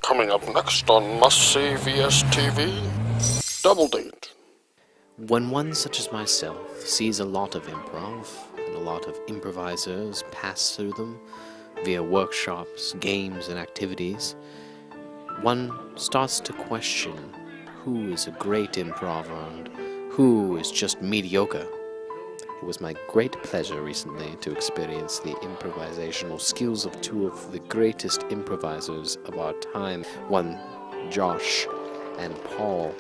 Coming up next on Must-See VSTV, Double Date. When one such as myself sees a lot of improv, and a lot of improvisers pass through them via workshops, games, and activities, one starts to question who is a great improver and who is just mediocre. It was my great pleasure recently to experience the improvisational skills of two of the greatest improvisers of our time, one Josh and Paul.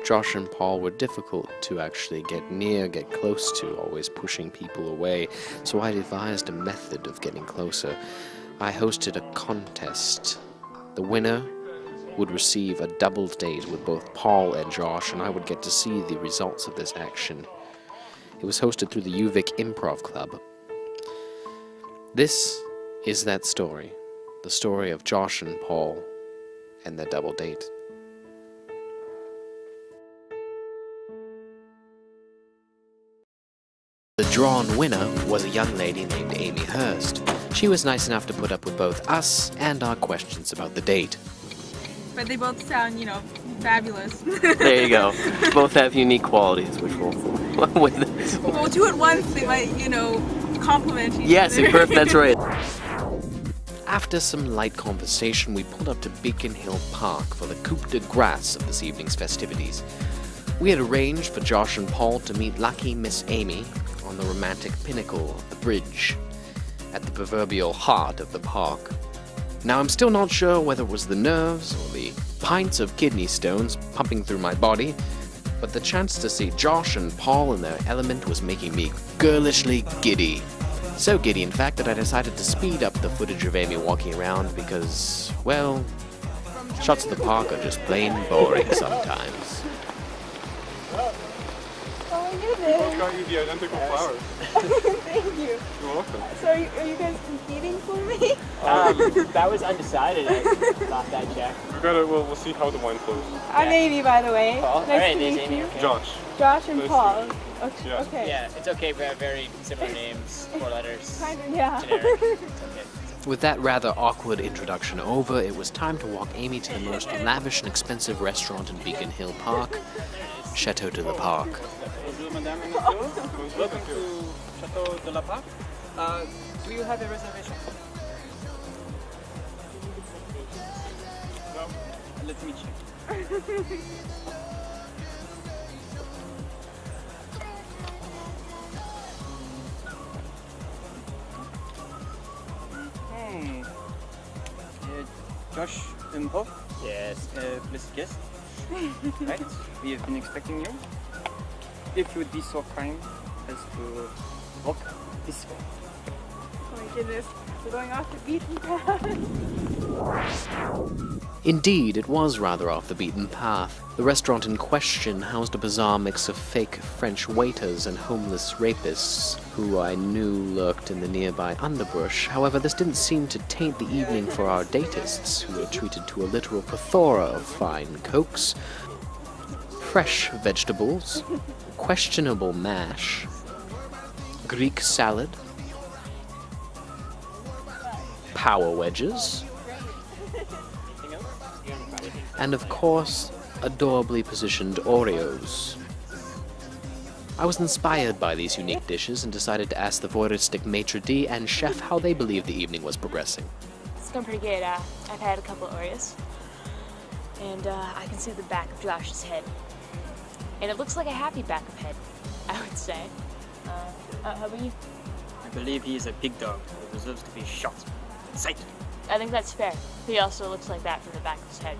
Josh and Paul were difficult to actually get near, get close to, always pushing people away, so I devised a method of getting closer. I hosted a contest. The winner would receive a double date with both Paul and Josh, and I would get to see the results of this action. It was hosted through the UVic Improv Club. This is that story, the story of Josh and Paul and their double date. The drawn winner was a young lady named Amy Hurst. She was nice enough to put up with both us and our questions about the date. But they both sound, fabulous. There you go. Both have unique qualities, which will with this. Well, two at once, they might, compliment each other. Yes, that's right. After some light conversation, we pulled up to Beacon Hill Park for the coup de grace of this evening's festivities. We had arranged for Josh and Paul to meet lucky Miss Amy on the romantic pinnacle of the bridge, at the proverbial heart of the park. Now, I'm still not sure whether it was the nerves or the pints of kidney stones pumping through my body, but the chance to see Josh and Paul in their element was making me girlishly giddy. So giddy, in fact, that I decided to speed up the footage of Amy walking around because, well, shots of the park are just plain boring sometimes. Oh my goodness. Both got you the identical flowers. Thank you. You're welcome. So are you guys competing for me? That was undecided. I thought that check. We'll see how the wine flows. I'm Amy, by the way. Paul? Nice Alright, to there's meet Amy. you. Okay. Josh and Nice to Paul. meet Okay. Yeah. Okay. Yeah, it's okay. We have very similar names, 4 letters. Kind of, yeah. Generic. It's okay. With that rather awkward introduction over, it was time to walk Amy to the most lavish and expensive restaurant in Beacon Hill Park, Chateau de la Park. Bonjour, madame and monsieur. Welcome to Chateau de la Parc. Do you have a reservation? No. Let me check. Josh and Paul? Yes. Blessed guest. Right? We have been expecting you. If you would be so kind as to walk this way. Oh my goodness. We're going off the beaten path. Indeed, it was rather off the beaten path. The restaurant in question housed a bizarre mix of fake French waiters and homeless rapists, who I knew lurked in the nearby underbrush. However, this didn't seem to taint the evening for our datists, who were treated to a literal plethora of fine cokes, fresh vegetables, questionable mash, Greek salad, power wedges, and of course, adorably positioned Oreos. I was inspired by these unique dishes and decided to ask the voyeuristic maitre d' and chef how they believed the evening was progressing. It's going pretty good. I've had a couple of Oreos, and I can see the back of Josh's head. And it looks like a happy back of head, I would say. How about you? I believe he is a big dog who deserves to be shot. Sight. I think that's fair. He also looks like that from the back of his head.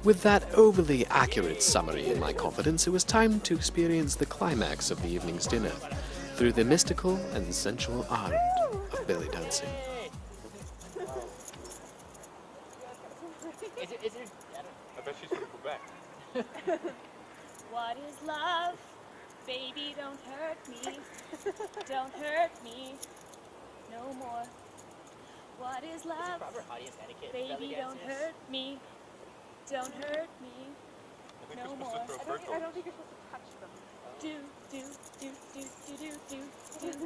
With that overly accurate summary in my confidence, it was time to experience the climax of the evening's dinner through the mystical and sensual art of belly dancing. I bet she's from Quebec. What is love? Baby, don't hurt me. Don't hurt me. No more. What is love? Baby, don't hurt me. Don't hurt me. No more. I don't think you're supposed to touch them. Do, do, do, do, do, do, do, do.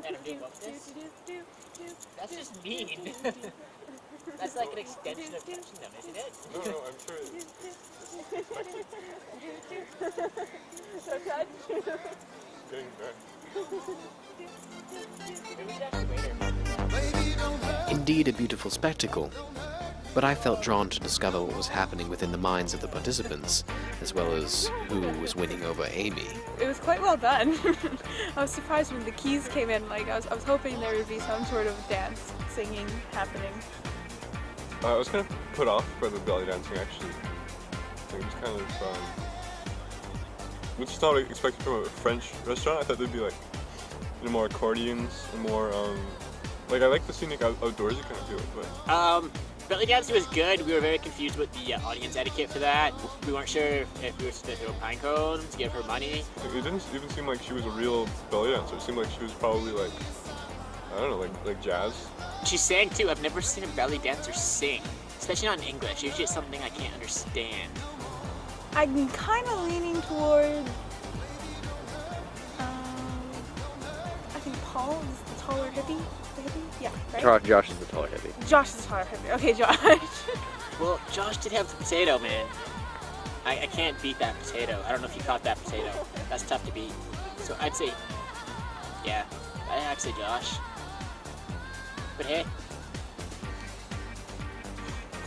That's just mean. That's like an extension of touching them, isn't it? No, I'm sure it's getting there. Indeed, a beautiful spectacle. But I felt drawn to discover what was happening within the minds of the participants, as well as who was winning over Amy. It was quite well done. I was surprised when the keys came in. Like I was hoping there would be some sort of dance, singing happening. I was kind of put off by the belly dancing, actually. Like, it was kind of, which is not expected from a French restaurant. I thought there'd be like, more accordions and more, like I like the scenic outdoorsy kind of feel, but. Belly dancing was good. We were very confused with the audience etiquette for that. We weren't sure if we were supposed to throw pine cones to give her money. It didn't even seem like she was a real belly dancer. It seemed like she was probably like, I don't know, like jazz. She sang too. I've never seen a belly dancer sing, especially not in English. Usually it's something I can't understand. I'm kind of leaning toward. I think Paul is the taller hippie. The hippie? Yeah, right? Josh is the taller hippie. Josh is the taller hippie. Okay, Josh. Well, Josh did have the potato, man. I can't beat that potato. I don't know if you caught that potato. That's tough to beat. So I'd say, yeah, I'd say Josh. But hey.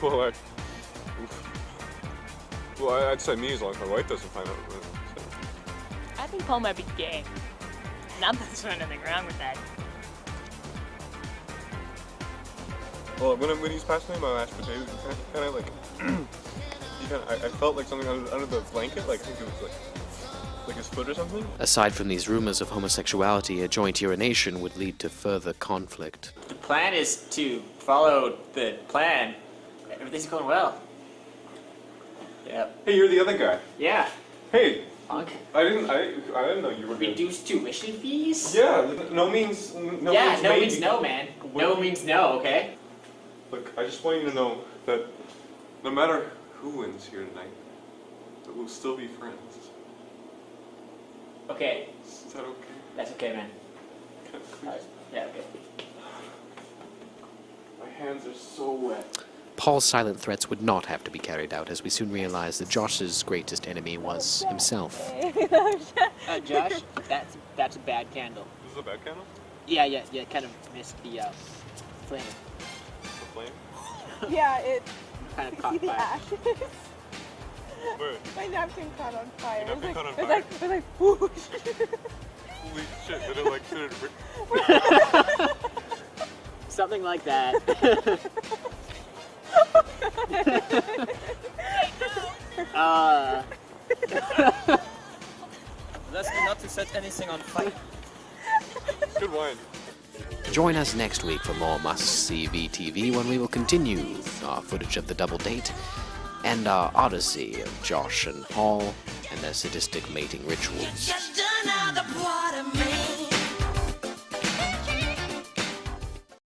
Well, I'd say me as long as my wife doesn't find out. I think Paul might be gay. Not that there's anything wrong with that. Well, when he's passing me my mashed potatoes, he kind of like, I felt like something under the blanket, like I think it was like his foot or something. Aside from these rumors of homosexuality, a joint urination would lead to further conflict. The plan is to follow the plan. Everything's going well. Yep. Hey, you're the other guy. Yeah. Hey, Punk. I didn't know you were. Reduced tuition fees? Yeah, no means no. Yeah, means no maybe. means no, man. No means no, okay? Look, I just want you to know that no matter who wins here tonight, that we'll still be friends. Okay. Is that okay? That's okay, man. Please. Yeah, okay. My hands are so wet. Paul's silent threats would not have to be carried out, as we soon realized that Josh's greatest enemy was himself. Josh, that's a bad candle. This is a bad candle? Yeah, kind of missed the flame. The flame? Yeah, it. Kind of caught The fire. ashes. Where? My napkin caught on fire. Your napkin caught on It was fire? like whoosh. Holy shit, did it like fit it? Something like that. Let's not to set anything on fire. Good wine. Join us next week for more must-see VTV, when we will continue our footage of the double date and our odyssey of Josh and Paul and their sadistic mating rituals. Just another part of me.